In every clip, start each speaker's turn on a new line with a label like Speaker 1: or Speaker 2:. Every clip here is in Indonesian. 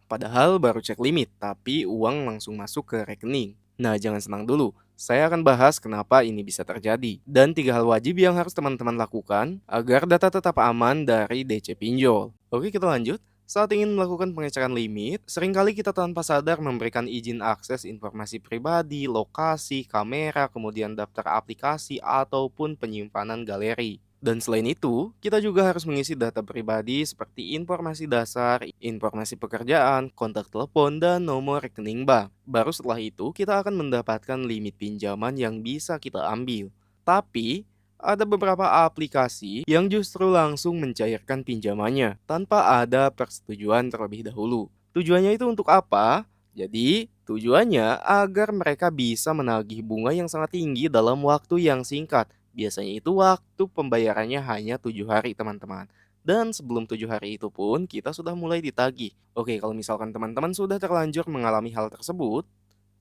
Speaker 1: Padahal baru cek limit, tapi uang langsung masuk ke rekening. Nah, jangan senang dulu. Saya akan bahas kenapa ini bisa terjadi. Dan 3 hal wajib yang harus teman-teman lakukan agar data tetap aman dari DC pinjol. Oke, kita lanjut. Saat ingin melakukan pengecekan limit, seringkali kita tanpa sadar memberikan izin akses informasi pribadi, lokasi, kamera, kemudian daftar aplikasi, ataupun penyimpanan galeri. Dan selain itu, kita juga harus mengisi data pribadi seperti informasi dasar, informasi pekerjaan, kontak telepon, dan nomor rekening bank. Baru setelah itu, kita akan mendapatkan limit pinjaman yang bisa kita ambil. Tapi, ada beberapa aplikasi yang justru langsung mencairkan pinjamannya tanpa ada persetujuan terlebih dahulu. Tujuannya itu untuk apa? Jadi, tujuannya agar mereka bisa menagih bunga yang sangat tinggi dalam waktu yang singkat. Biasanya itu waktu pembayarannya hanya 7 hari, teman-teman. Dan sebelum 7 hari itu pun kita sudah mulai ditagih. Oke, kalau misalkan teman-teman sudah terlanjur mengalami hal tersebut,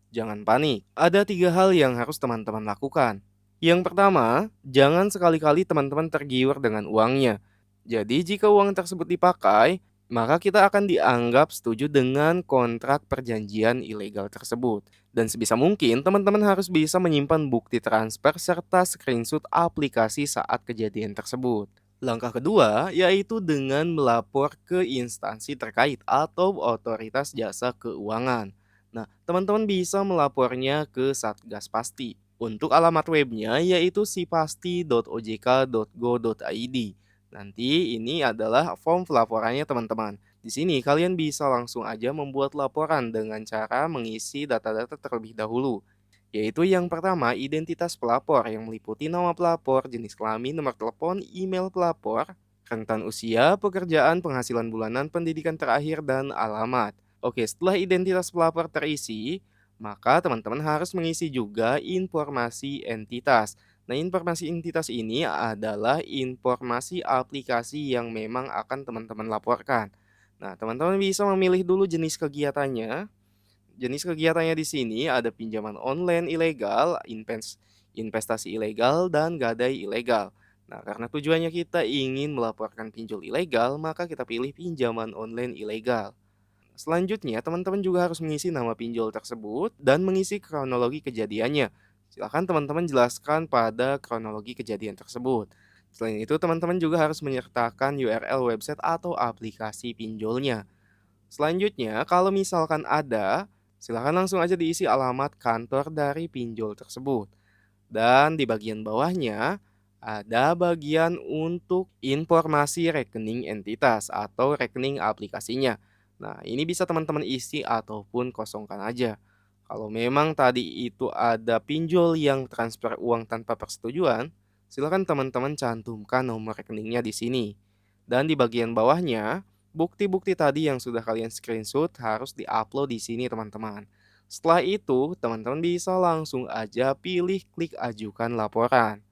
Speaker 1: jangan panik. Ada 3 hal yang harus teman-teman lakukan. Yang pertama, jangan sekali-kali teman-teman tergiur dengan uangnya. Jadi jika uang tersebut dipakai, maka kita akan dianggap setuju dengan kontrak perjanjian ilegal tersebut. Dan sebisa mungkin, teman-teman harus bisa menyimpan bukti transfer serta screenshot aplikasi saat kejadian tersebut. Langkah kedua yaitu dengan melapor ke instansi terkait atau otoritas jasa keuangan. Nah, teman-teman bisa melapornya ke Satgas Pasti. Untuk alamat webnya yaitu sipasti.ojk.go.id. Nanti ini adalah form pelaporannya, teman-teman. Di sini kalian bisa langsung aja membuat laporan dengan cara mengisi data-data terlebih dahulu. Yaitu yang pertama, identitas pelapor yang meliputi nama pelapor, jenis kelamin, nomor telepon, email pelapor, rentan usia, pekerjaan, penghasilan bulanan, pendidikan terakhir, dan alamat. Oke, setelah identitas pelapor terisi, maka teman-teman harus mengisi juga informasi entitas. Nah, informasi entitas ini adalah informasi aplikasi yang memang akan teman-teman laporkan. Nah, teman-teman bisa memilih dulu jenis kegiatannya. Jenis kegiatannya di sini ada pinjaman online ilegal, investasi ilegal, dan gadai ilegal. Nah, karena tujuannya kita ingin melaporkan pinjol ilegal, maka kita pilih pinjaman online ilegal. Selanjutnya, teman-teman juga harus mengisi nama pinjol tersebut dan mengisi kronologi kejadiannya. Silakan teman-teman jelaskan pada kronologi kejadian tersebut. Selain itu, teman-teman juga harus menyertakan URL website atau aplikasi pinjolnya. Selanjutnya, kalau misalkan ada, silakan langsung aja diisi alamat kantor dari pinjol tersebut. Dan di bagian bawahnya, ada bagian untuk informasi rekening entitas atau rekening aplikasinya. Nah, ini bisa teman-teman isi ataupun kosongkan aja. Kalau memang tadi itu ada pinjol yang transfer uang tanpa persetujuan, silakan teman-teman cantumkan nomor rekeningnya di sini. Dan di bagian bawahnya, bukti-bukti tadi yang sudah kalian screenshot harus diupload di sini, teman-teman. Setelah itu, teman-teman bisa langsung aja pilih klik ajukan laporan.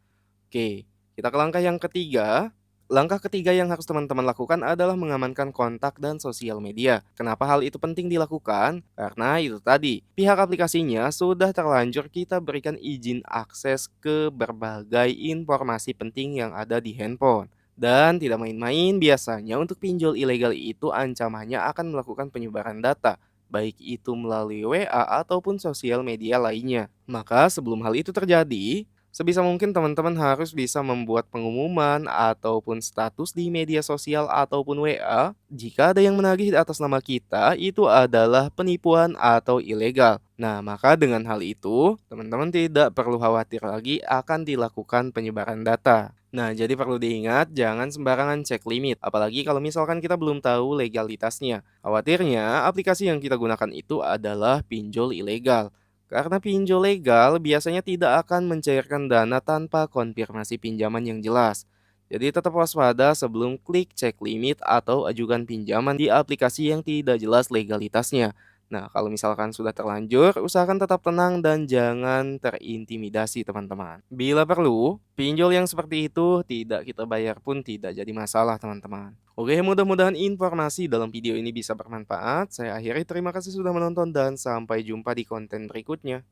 Speaker 1: Oke, kita ke langkah yang ketiga. Langkah ketiga yang harus teman-teman lakukan adalah mengamankan kontak dan sosial media. Kenapa hal itu penting dilakukan? Karena itu tadi, pihak aplikasinya sudah terlanjur kita berikan izin akses ke berbagai informasi penting yang ada di handphone. Dan tidak main-main, biasanya untuk pinjol ilegal itu ancamannya akan melakukan penyebaran data, baik itu melalui WA ataupun sosial media lainnya. Maka sebelum hal itu terjadi, sebisa mungkin teman-teman harus bisa membuat pengumuman ataupun status di media sosial ataupun WA jika ada yang menagih atas nama kita itu adalah penipuan atau ilegal. Nah, maka dengan hal itu, teman-teman tidak perlu khawatir lagi akan dilakukan penyebaran data. Nah, jadi perlu diingat jangan sembarangan cek limit, apalagi kalau misalkan kita belum tahu legalitasnya. Khawatirnya aplikasi yang kita gunakan itu adalah pinjol ilegal. Karena pinjol legal biasanya tidak akan mencairkan dana tanpa konfirmasi pinjaman yang jelas. Jadi tetap waspada sebelum klik cek limit atau ajukan pinjaman di aplikasi yang tidak jelas legalitasnya. Nah, kalau misalkan sudah terlanjur, usahakan tetap tenang dan jangan terintimidasi, teman-teman. Bila perlu, pinjol yang seperti itu tidak kita bayar pun tidak jadi masalah, teman-teman. Oke, mudah-mudahan informasi dalam video ini bisa bermanfaat. Saya akhiri, terima kasih sudah menonton dan sampai jumpa di konten berikutnya.